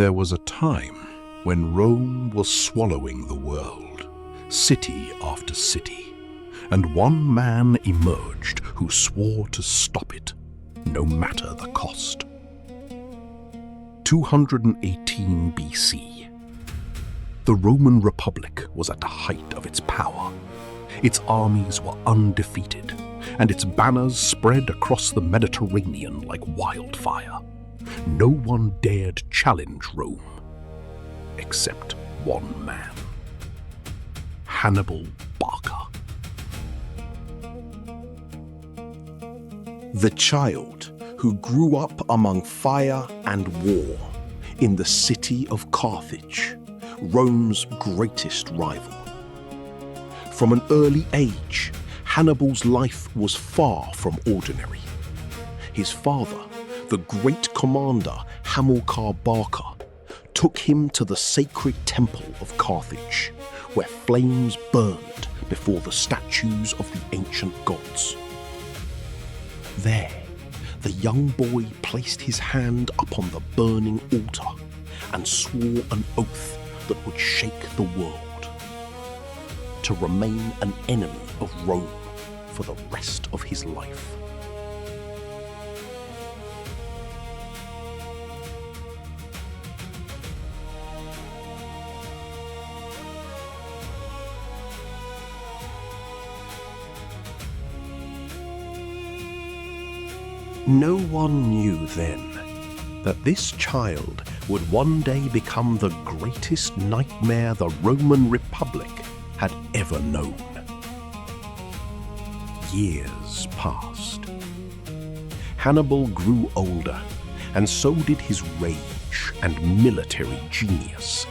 There was a time when Rome was swallowing the world, city after city, and one man emerged who swore to stop it, no matter the cost. 218 BC. The Roman Republic was at the height of its power. Its armies were undefeated, and its banners spread across the Mediterranean like wildfire. No one dared challenge Rome, except one man, Hannibal Barca. The child who grew up among fire and war in the city of Carthage, Rome's greatest rival. From an early age, Hannibal's life was far from ordinary. His father, the great commander Hannibal Barca, took him to the sacred temple of Carthage, where flames burned before the statues of the ancient gods. There, the young boy placed his hand upon the burning altar and swore an oath that would shake the world: to remain an enemy of Rome for the rest of his life. No one knew then that this child would one day become the greatest nightmare the Roman Republic had ever known. Years passed. Hannibal grew older, and so did his rage and military genius.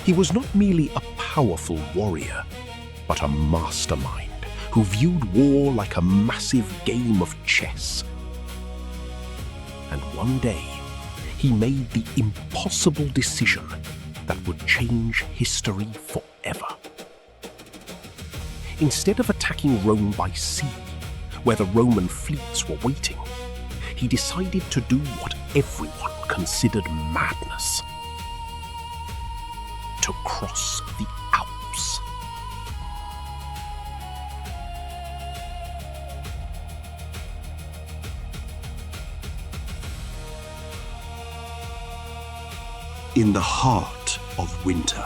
He was not merely a powerful warrior, but a mastermind who viewed war like a massive game of chess. And one day, he made the impossible decision that would change history forever. Instead of attacking Rome by sea, where the Roman fleets were waiting, he decided to do what everyone considered madness: to cross the Alps. In the heart of winter,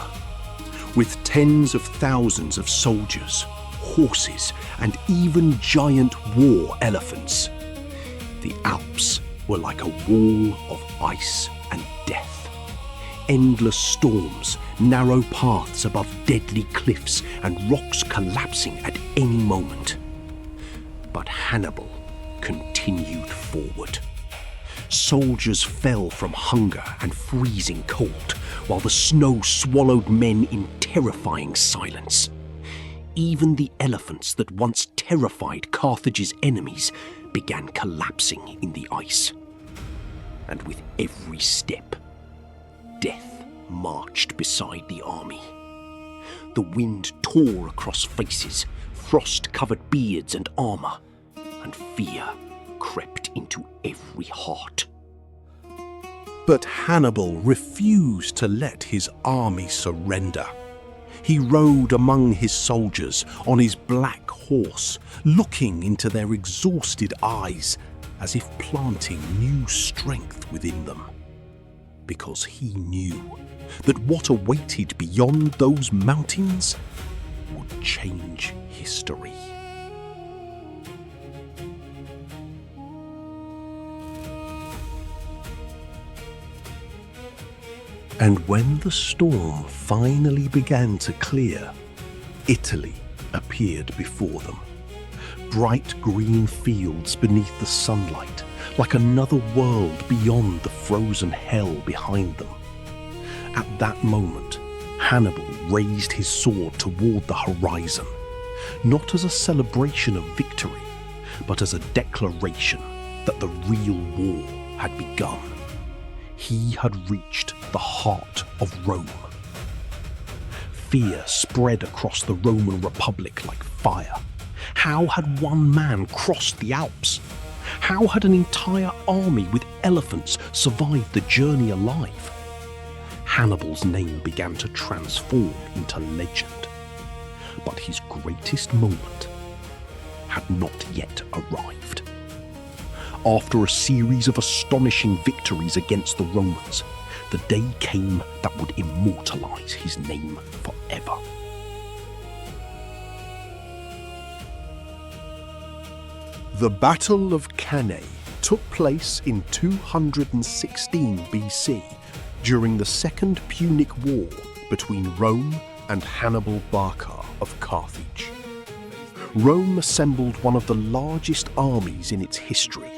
with tens of thousands of soldiers, horses, and even giant war elephants, the Alps were like a wall of ice and death. Endless storms, narrow paths above deadly cliffs, and rocks collapsing at any moment. But Hannibal continued forward. Soldiers fell from hunger and freezing cold, while the snow swallowed men in terrifying silence. Even the elephants that once terrified Carthage's enemies began collapsing in the ice. And with every step, death marched beside the army. The wind tore across faces, frost covered beards and armor, and fear crept into every heart. But Hannibal refused to let his army surrender. He rode among his soldiers on his black horse, looking into their exhausted eyes as if planting new strength within them. Because he knew that what awaited beyond those mountains would change history. And when the storm finally began to clear, Italy appeared before them. Bright green fields beneath the sunlight, like another world beyond the frozen hell behind them. At that moment, Hannibal raised his sword toward the horizon, not as a celebration of victory, but as a declaration that the real war had begun. He had reached the heart of Rome. Fear spread across the Roman Republic like fire. How had one man crossed the Alps? How had an entire army with elephants survived the journey alive? Hannibal's name began to transform into legend. But his greatest moment had not yet arrived. After a series of astonishing victories against the Romans, the day came that would immortalize his name forever. The Battle of Cannae took place in 216 BC during the Second Punic War between Rome and Hannibal Barca of Carthage. Rome assembled one of the largest armies in its history,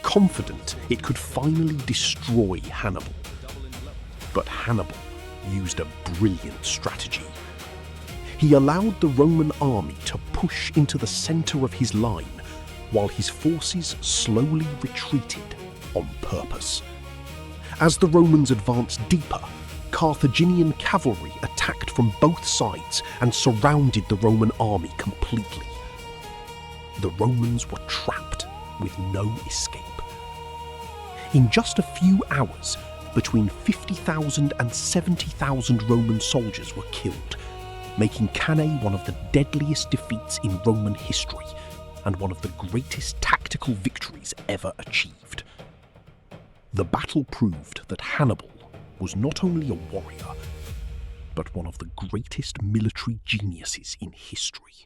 confident it could finally destroy Hannibal. But Hannibal used a brilliant strategy. He allowed the Roman army to push into the center of his line while his forces slowly retreated on purpose. As the Romans advanced deeper, Carthaginian cavalry attacked from both sides and surrounded the Roman army completely. The Romans were trapped with no escape. In just a few hours, between 50,000 and 70,000 Roman soldiers were killed, making Cannae one of the deadliest defeats in Roman history and one of the greatest tactical victories ever achieved. The battle proved that Hannibal was not only a warrior, but one of the greatest military geniuses in history.